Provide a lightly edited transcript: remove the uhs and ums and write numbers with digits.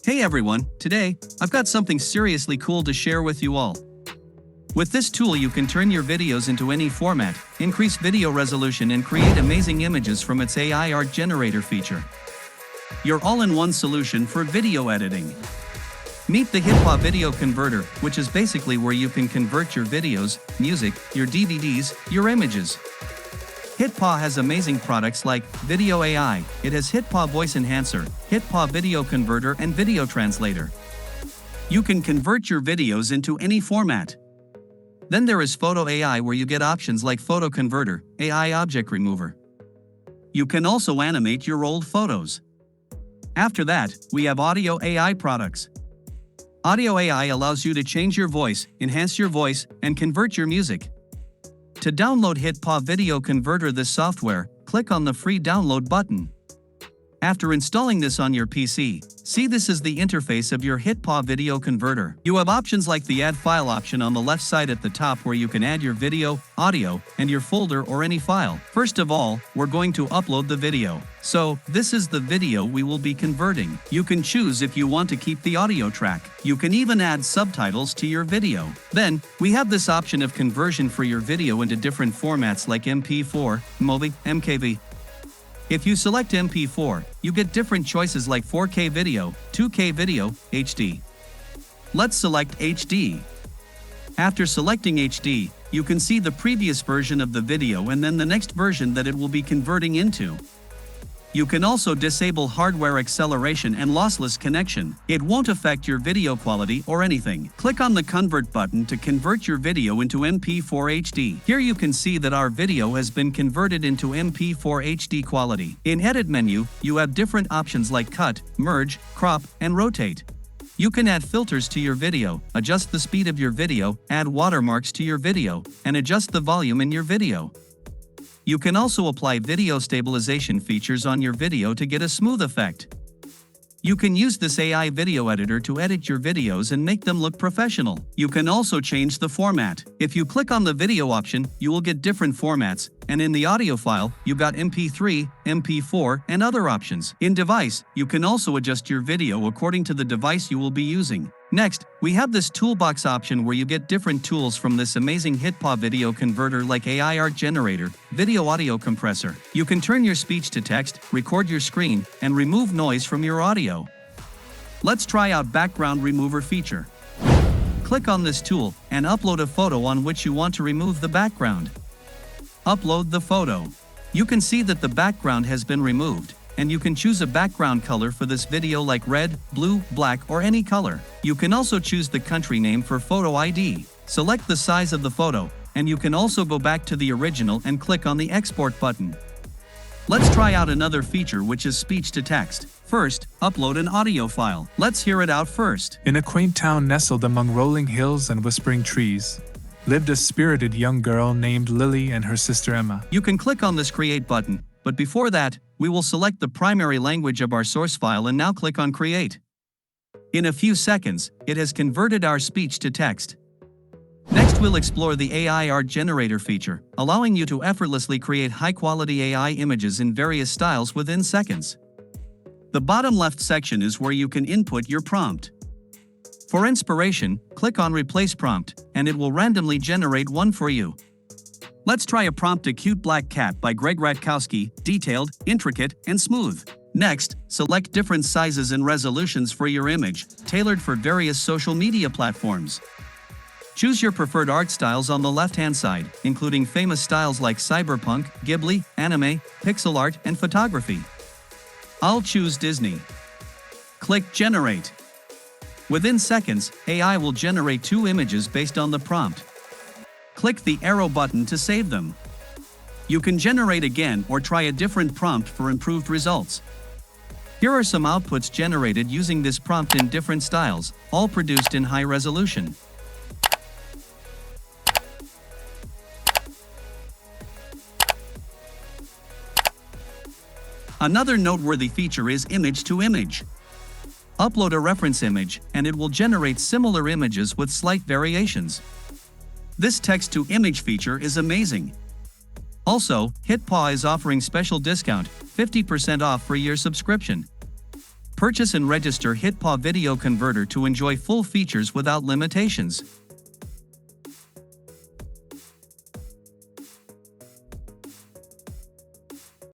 Hey everyone, today, I've got something seriously cool to share with you all. With this tool you can turn your videos into any format, increase video resolution and create amazing images from its AI art generator feature. Your all-in-one solution for video editing. Meet the HitPaw Video Converter, which is basically where you can convert your videos, music, your DVDs, your images. HitPaw has amazing products like Video AI, it has HitPaw Voice Enhancer, HitPaw Video Converter and Video Translator. You can convert your videos into any format. Then there is Photo AI where you get options like Photo Converter, AI Object Remover. You can also animate your old photos. After that, we have Audio AI products. Audio AI allows you to change your voice, enhance your voice, and convert your music. To download HitPaw Video Converter this software, click on the free download button. After installing this on your PC, see this is the interface of your HitPaw Video Converter. You have options like the Add File option on the left side at the top where you can add your video, audio, and your folder or any file. First of all, we're going to upload the video. So, this is the video we will be converting. You can choose if you want to keep the audio track. You can even add subtitles to your video. Then, we have this option of conversion for your video into different formats like MP4, MOVI, MKV. If you select MP4, you get different choices like 4K video, 2K video, HD. Let's select HD. After selecting HD, you can see the previous version of the video and then the next version that it will be converting into. You can also disable hardware acceleration and lossless connection. It won't affect your video quality or anything. Click on the Convert button to convert your video into MP4 HD. Here you can see that our video has been converted into MP4 HD quality. In Edit menu, you have different options like Cut, Merge, Crop, and Rotate. You can add filters to your video, adjust the speed of your video, add watermarks to your video, and adjust the volume in your video. You can also apply video stabilization features on your video to get a smooth effect. You can use this AI video editor to edit your videos and make them look professional. You can also change the format. If you click on the video option, you will get different formats, and in the audio file, you got MP3, MP4, and other options. In device, you can also adjust your video according to the device you will be using. Next, we have this Toolbox option where you get different tools from this amazing HitPaw Video Converter like AI Art Generator, Video Audio Compressor. You can turn your speech to text, record your screen, and remove noise from your audio. Let's try out Background Remover feature. Click on this tool and upload a photo on which you want to remove the background. Upload the photo. You can see that the background has been removed, and you can choose a background color for this video like red, blue, black, or any color. You can also choose the country name for photo ID. Select the size of the photo, and you can also go back to the original and click on the Export button. Let's try out another feature which is speech to text. First, upload an audio file. Let's hear it out first. In a quaint town nestled among rolling hills and whispering trees, lived a spirited young girl named Lily and her sister Emma. You can click on this Create button, but before that, we will select the primary language of our source file and now click on Create. In a few seconds, it has converted our speech to text. Next we'll explore the AI Art Generator feature, allowing you to effortlessly create high-quality AI images in various styles within seconds. The bottom left section is where you can input your prompt. For inspiration, click on Replace Prompt, and it will randomly generate one for you. Let's try a prompt: A Cute Black Cat by Greg Ratkowski, detailed, intricate, and smooth. Next, select different sizes and resolutions for your image, tailored for various social media platforms. Choose your preferred art styles on the left-hand side, including famous styles like cyberpunk, Ghibli, anime, pixel art, and photography. I'll choose Disney. Click Generate. Within seconds, AI will generate 2 images based on the prompt. Click the arrow button to save them. You can generate again or try a different prompt for improved results. Here are some outputs generated using this prompt in different styles, all produced in high resolution. Another noteworthy feature is image to image. Upload a reference image, and it will generate similar images with slight variations. This text-to-image feature is amazing. Also, HitPaw is offering special discount, 50% off for your subscription. Purchase and register HitPaw Video Converter to enjoy full features without limitations.